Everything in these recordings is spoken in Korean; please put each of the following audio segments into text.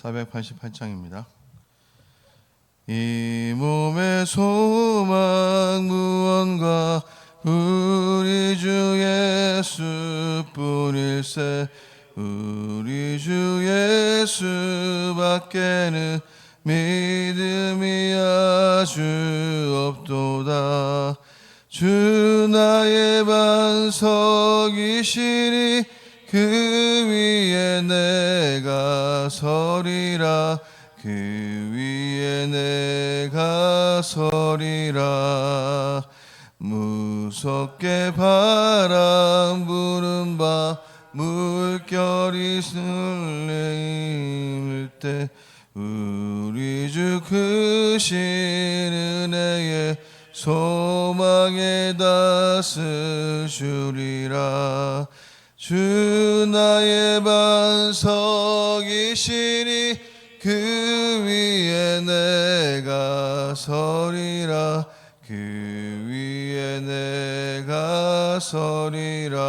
488장입니다. 이 몸의 소망 무언가 우리 주 예수뿐일세. 우리 주 예수밖에는 믿음이 아주 없도다. 주 나의 반석이시니 그 위에 내가 서리라. 그 위에 내가 서리라. 무섭게 바람 부는 밤 물결이 설레일 때 우리 주 크신 은혜에 소망에 다스주리라. 주 나의 반석이시니 그 위에 내가 서리라. 그 위에 내가 서리라.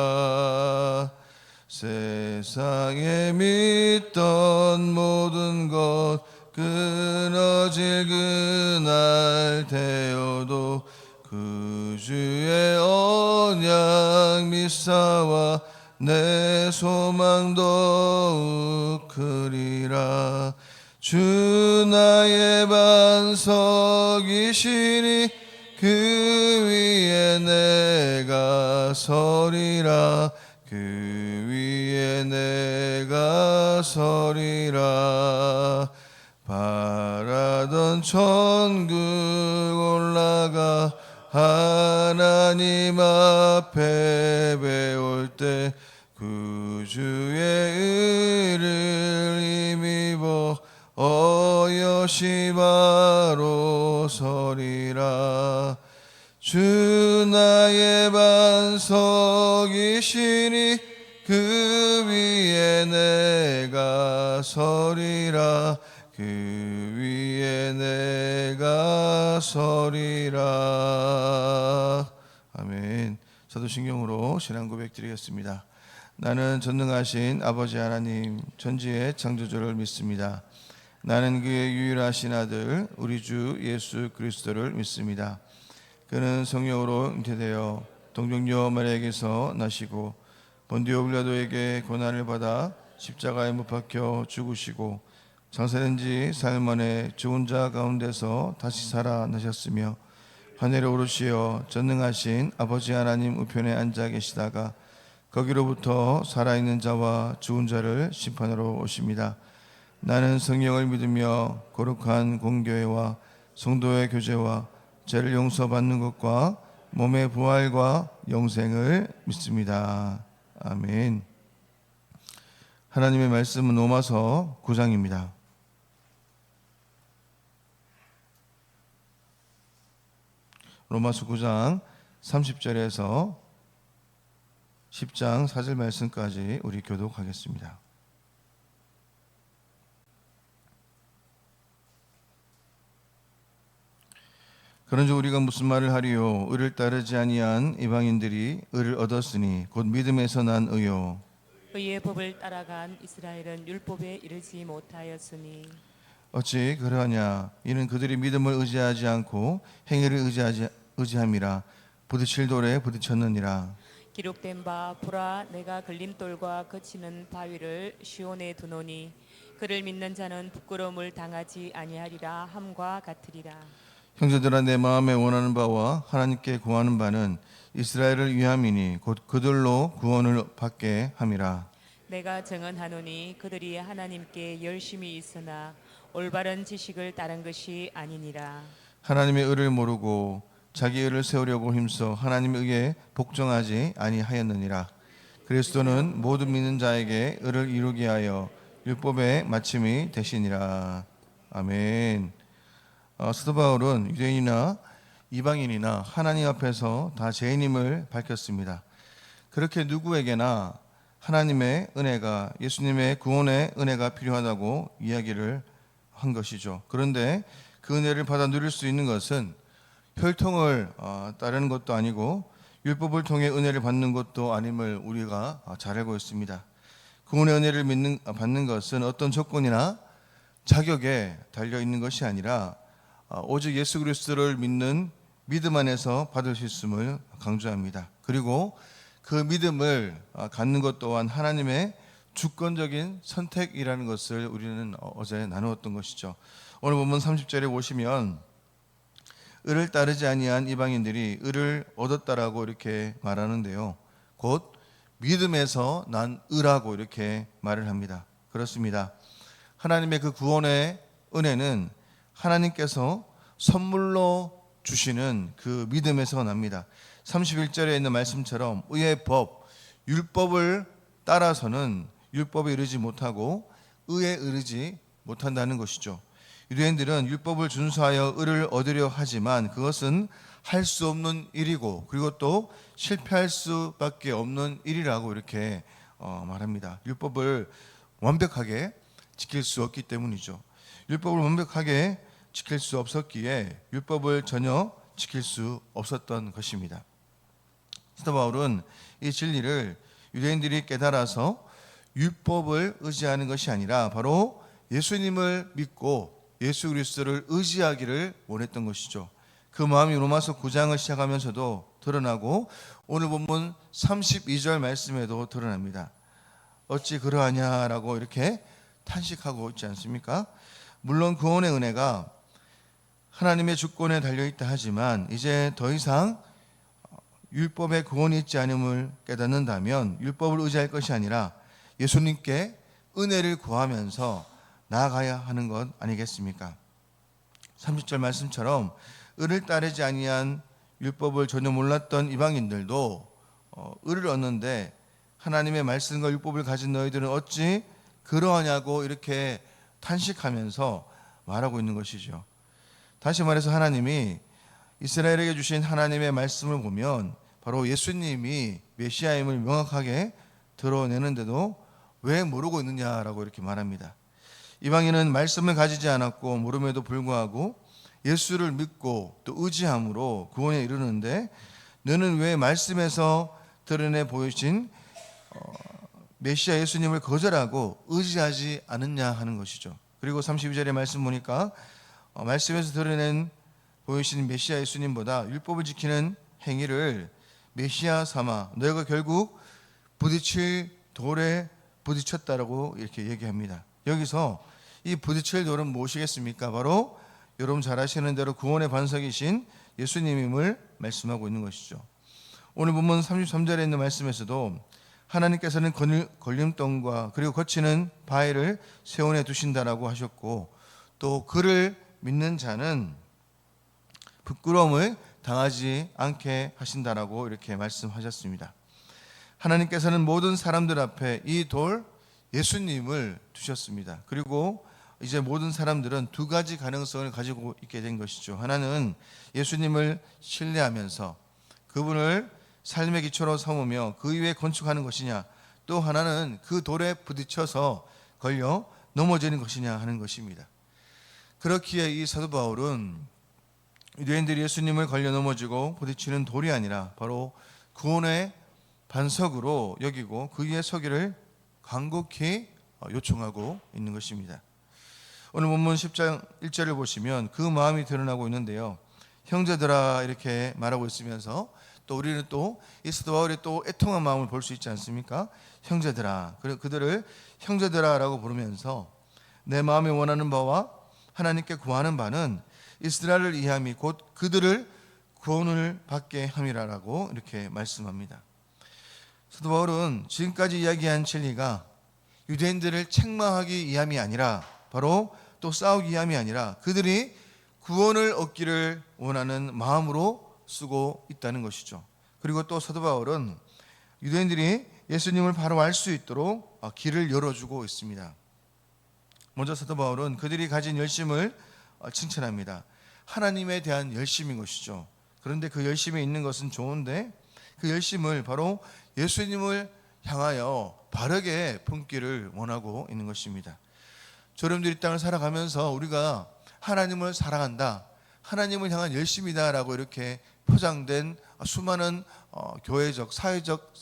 세상에 믿던 모든 것 끊어질 그날 되어도 그 주의 언약 믿사와 내 소망 더욱 크리라. 주 나의 반석이시니 그 위에 내가 서리라. 그 위에 내가 서리라. 바라던 천국 올라가 하나님 앞에 배울 때 구주의 의를 힘입어 어여시 바로 서리라. 주 나의 반석이시니 그 위에 내가 서리라. 그 위에 내가 서리라. 아멘. 사도신경으로 신앙 고백 드리겠습니다. 나는 전능하신 아버지 하나님 천지의 창조주를 믿습니다. 나는 그의 유일하신 아들 우리 주 예수 그리스도를 믿습니다. 그는 성령으로 잉태되어 동정녀 마리아에게서 나시고 본디오 빌라도에게 고난을 받아 십자가에 못 박혀 죽으시고 장사된 지 4일 만에 죽은 자 가운데서 다시 살아나셨으며 하늘에 오르시어 전능하신 아버지 하나님 우편에 앉아 계시다가 거기로부터 살아있는 자와 죽은 자를 심판하러 오십니다. 나는 성령을 믿으며 거룩한 공교회와 성도의 교제와 죄를 용서받는 것과 몸의 부활과 영생을 믿습니다. 아멘. 하나님의 말씀은 로마서 9장입니다. 로마서 9장 30절에서 10장 4절 말씀까지 우리 교독하겠습니다. 그런즉 우리가 무슨 말을 하리요? 의를 따르지 아니한 이방인들이 의를 얻었으니 곧 믿음에서 난 의요. 의의 법을 따라간 이스라엘은 율법에 이르지 못하였으니 어찌 그러하냐? 이는 그들이 믿음을 의지하지 않고 행위를 의지함이라. 부딪힐 돌에 부딪혔느니라. 기록된 바 보라 내가 걸림돌과 거치는 바위를 시온에 두노니 그를 믿는 자는 부끄러움을 당하지 아니하리라 함과 같으리라. 형제들아, 내 마음에 원하는 바와 하나님께 구하는 바는 이스라엘을 위함이니 곧 그들로 구원을 받게 함이라. 내가 증언하노니 그들이 하나님께 열심히 있으나 올바른 지식을 따른 것이 아니니라. 하나님의 의를 모르고 자기 의를 세우려고 힘써 하나님의 의에 복종하지 아니하였느니라. 그리스도는 모든 믿는 자에게 의를 이루게 하여 율법의 마침이 되시니라. 아멘. 사도 바울은 유대인이나 이방인이나 하나님 앞에서 다 죄인임을 밝혔습니다. 그렇게 누구에게나 하나님의 은혜가, 예수님의 구원의 은혜가 필요하다고 이야기를 한 것이죠. 그런데 그 은혜를 받아 누릴 수 있는 것은 혈통을 따르는 것도 아니고 율법을 통해 은혜를 받는 것도 아님을 우리가 잘 알고 있습니다. 구원의 은혜를 받는 것은 어떤 조건이나 자격에 달려 있는 것이 아니라 오직 예수 그리스도를 믿는 믿음 안에서 받을 수 있음을 강조합니다. 그리고 그 믿음을 갖는 것 또한 하나님의 주권적인 선택이라는 것을 우리는 어제 나누었던 것이죠. 오늘 본문 30절에 보시면 의를 따르지 아니한 이방인들이 의를 얻었다라고 이렇게 말하는데요. 곧 믿음에서 난 의라고 이렇게 말을 합니다. 그렇습니다. 하나님의 그 구원의 은혜는 하나님께서 선물로 주시는 그 믿음에서 납니다. 31절에 있는 말씀처럼 의의 법, 율법을 따라서는 율법에 이르지 못하고 의에 이르지 못한다는 것이죠. 유대인들은 율법을 준수하여 의를 얻으려 하지만 그것은 할 수 없는 일이고 그리고 또 실패할 수밖에 없는 일이라고 이렇게 말합니다. 율법을 완벽하게 지킬 수 없기 때문이죠. 율법을 완벽하게 지킬 수 없었기에 율법을 전혀 지킬 수 없었던 것입니다. 사도 바울은 이 진리를 유대인들이 깨달아서 율법을 의지하는 것이 아니라 바로 예수님을 믿고 예수 그리스도를 의지하기를 원했던 것이죠. 그 마음이 로마서 9장을 시작하면서도 드러나고 오늘 본문 32절 말씀에도 드러납니다. 어찌 그러하냐라고 이렇게 탄식하고 있지 않습니까? 물론 구원의 은혜가 하나님의 주권에 달려있다 하지만 이제 더 이상 율법에 구원이 있지 않음을 깨닫는다면 율법을 의지할 것이 아니라 예수님께 은혜를 구하면서 나아가야 하는 것 아니겠습니까? 30절 말씀처럼 의를 따르지 아니한 율법을 전혀 몰랐던 이방인들도 의를 얻는데 하나님의 말씀과 율법을 가진 너희들은 어찌 그러하냐고 이렇게 탄식하면서 말하고 있는 것이죠. 다시 말해서 하나님이 이스라엘에게 주신 하나님의 말씀을 보면 바로 예수님이 메시아임을 명확하게 드러내는데도 왜 모르고 있느냐라고 이렇게 말합니다. 이방인은 말씀을 가지지 않았고 모름에도 불구하고 예수를 믿고 또 의지함으로 구원에 이르는데 너는 왜 말씀에서 드러내 보이신 메시아 예수님을 거절하고 의지하지 않느냐 하는 것이죠. 그리고 32절의 말씀 보니까 말씀에서 드러낸 보이신 메시아 예수님보다 율법을 지키는 행위를 메시아 삼아 너희가 결국 부딪힐 돌에 부딪혔다라고 이렇게 얘기합니다. 여기서 이 부딪힐 돌은 무엇이겠습니까? 바로 여러분 잘 아시는 대로 구원의 반석이신 예수님임을 말씀하고 있는 것이죠. 오늘 본문 33절에 있는 말씀에서도 하나님께서는 걸림돌과 그리고 거치는 바위를 세원에 두신다라고 하셨고 또 그를 믿는 자는 부끄러움을 당하지 않게 하신다라고 이렇게 말씀하셨습니다. 하나님께서는 모든 사람들 앞에 이 돌 예수님을 두셨습니다. 그리고 이제 모든 사람들은 두 가지 가능성을 가지고 있게 된 것이죠. 하나는 예수님을 신뢰하면서 그분을 삶의 기초로 삼으며 그 위에 건축하는 것이냐, 또 하나는 그 돌에 부딪혀서 걸려 넘어지는 것이냐 하는 것입니다. 그렇기에 이 사도 바울은 유대인들이 예수님을 걸려 넘어지고 부딪히는 돌이 아니라 바로 구원의 반석으로 여기고 그 위에 서기를 간곡히 요청하고 있는 것입니다. 오늘 본문 10장 1절을 보시면 그 마음이 드러나고 있는데요. 형제들아 이렇게 말하고 있으면서 또 우리는 또 이 사도 바울의 또 애통한 마음을 볼 수 있지 않습니까? 형제들아, 그들을 형제들아라고 부르면서 내 마음이 원하는 바와 하나님께 구하는 바는 이스라엘을 이해함이 곧 그들을 구원을 받게 함이라라고 이렇게 말씀합니다. 사도 바울은 지금까지 이야기한 진리가 유대인들을 책망하기 위함이 아니라 바로 또 싸우기 위함이 아니라 그들이 구원을 얻기를 원하는 마음으로 쓰고 있다는 것이죠. 그리고 또 사도 바울은 유대인들이 예수님을 바로 알 수 있도록 길을 열어주고 있습니다. 먼저 사도 바울은 그들이 가진 열심을 칭찬합니다. 하나님에 대한 열심인 것이죠. 그런데 그 열심이 있는 것은 좋은데 그 열심을 바로 예수님을 향하여 바르게 품기를 원하고 있는 것입니다. 저렴들 이 땅을 살아가면서 우리가 하나님을 사랑한다, 하나님을 향한 열심이다라고 이렇게 포장된 수많은 교회적, 사회적,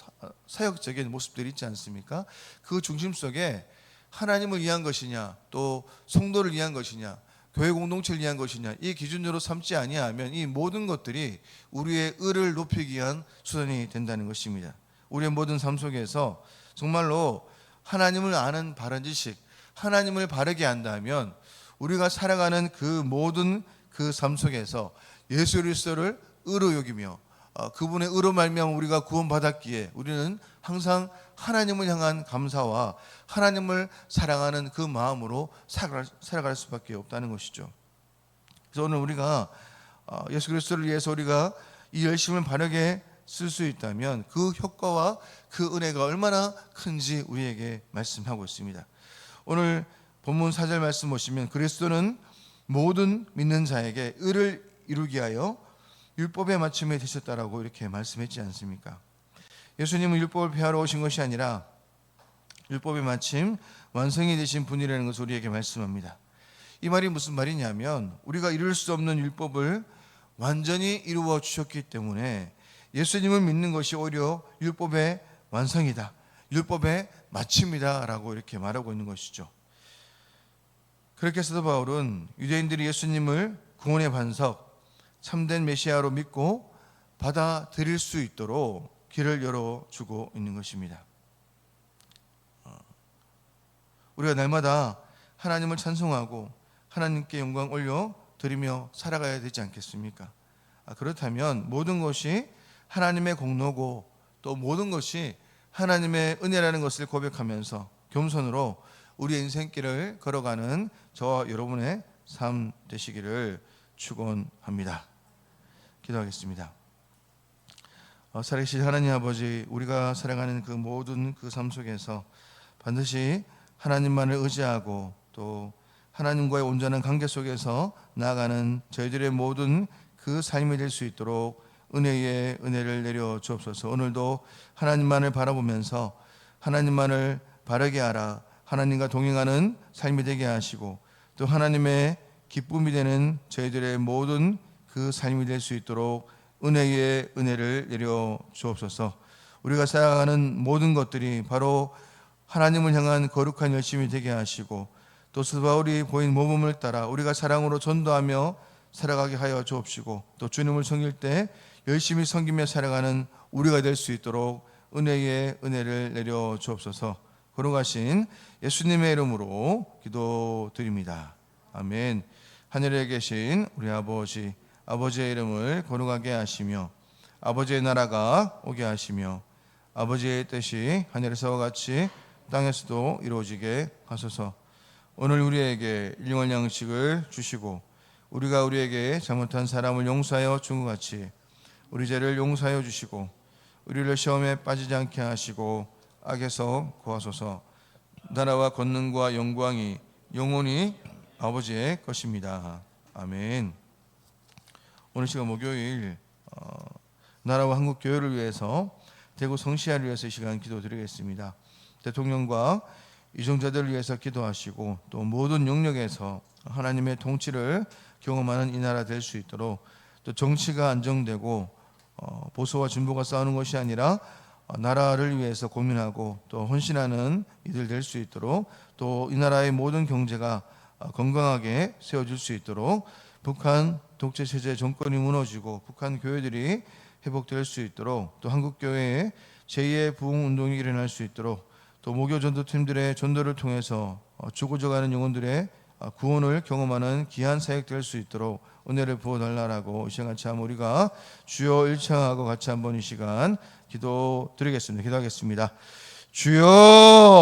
사역적인 모습들이 있지 않습니까? 그 중심 속에 하나님을 위한 것이냐, 또 성도를 위한 것이냐, 교회 공동체를 위한 것이냐, 이 기준으로 삼지 아니하면 이 모든 것들이 우리의 의를 높이기 위한 수단이 된다는 것입니다. 우리의 모든 삶 속에서 정말로 하나님을 아는 바른 지식, 하나님을 바르게 한다면 우리가 살아가는 그 모든 그 삶 속에서 예수 그리스도를 의로 여기며 그분의 의로 말미암아 우리가 구원받았기에 우리는 항상 하나님을 향한 감사와 하나님을 사랑하는 그 마음으로 살아갈 수밖에 없다는 것이죠. 그래서 오늘 우리가 예수 그리스도를 위해서 우리가 이 열심을 바르게 쓸 수 있다면 그 효과와 그 은혜가 얼마나 큰지 우리에게 말씀하고 있습니다. 오늘 본문 4절 말씀 보시면 그리스도는 모든 믿는 자에게 의를 이루게 하여 율법의 마침에 되셨다라고 이렇게 말씀했지 않습니까? 예수님은 율법을 폐하러 오신 것이 아니라 율법의 마침 완성이 되신 분이라는 것을 우리에게 말씀합니다. 이 말이 무슨 말이냐면 우리가 이룰 수 없는 율법을 완전히 이루어 주셨기 때문에 예수님을 믿는 것이 오히려 율법의 완성이다, 율법의 마침이다 라고 이렇게 말하고 있는 것이죠. 그렇게 사도 바울은 유대인들이 예수님을 구원의 반석, 참된 메시아로 믿고 받아들일 수 있도록 길을 열어주고 있는 것입니다. 우리가 날마다 하나님을 찬송하고 하나님께 영광 올려 드리며 살아가야 되지 않겠습니까? 그렇다면 모든 것이 하나님의 공로고 또 모든 것이 하나님의 은혜라는 것을 고백하면서 겸손으로 우리의 인생길을 걸어가는 저와 여러분의 삶 되시기를 축원합니다. 기도하겠습니다. 살아계신 하나님 아버지, 우리가 살아가는 그 모든 그 삶 속에서 반드시 하나님만을 의지하고 또 하나님과의 온전한 관계 속에서 나아가는 저희들의 모든 그 삶이 될 수 있도록 은혜의 은혜를 내려 주옵소서. 오늘도 하나님만을 바라보면서 하나님만을 바르게 하라, 하나님과 동행하는 삶이 되게 하시고 또 하나님의 기쁨이 되는 저희들의 모든 그 삶이 될 수 있도록 은혜의 은혜를 내려 주옵소서. 우리가 살아가는 모든 것들이 바로 하나님을 향한 거룩한 열심이 되게 하시고 또 사도 바울이 보인 모범을 따라 우리가 사랑으로 전도하며 살아가게 하여 주옵시고 또 주님을 섬길 때 열심히 섬기며 살아가는 우리가 될 수 있도록 은혜의 은혜를 내려 주옵소서. 거룩하신 예수님의 이름으로 기도드립니다. 아멘. 하늘에 계신 우리 아버지, 아버지의 이름을 거룩하게 하시며 아버지의 나라가 오게 하시며 아버지의 뜻이 하늘에서와 같이 땅에서도 이루어지게 하소서. 오늘 우리에게 일용할 양식을 주시고 우리가 우리에게 잘못한 사람을 용서하여 준 것 같이 우리 죄를 용서하여 주시고 우리를 시험에 빠지지 않게 하시고 악에서 구하소서. 나라와 권능과 영광이 영원히 아버지의 것입니다. 아멘. 오늘 시간 목요일 나라와 한국 교회를 위해서 대구 성시아를 위해서 이 시간 기도드리겠습니다. 대통령과 이종자들을 위해서 기도하시고 또 모든 영역에서 하나님의 통치를 경험하는 이 나라 될 수 있도록 또 정치가 안정되고 보수와 진보가 싸우는 것이 아니라 나라를 위해서 고민하고 또 헌신하는 이들 될 수 있도록 또 이 나라의 모든 경제가 건강하게 세워질 수 있도록 북한 독재 체제 정권이 무너지고 북한 교회들이 회복될 수 있도록 또 한국 교회에 제2의 부흥 운동이 일어날 수 있도록 또 모교 전도팀들의 전도를 통해서 죽어져가는 영혼들의 구원을 경험하는 귀한 사역 될 수 있도록 은혜를 부어달라고 이 시간 같이 한번 우리가 주여 일창하고 같이 한번 이 시간 기도드리겠습니다. 기도하겠습니다. 주여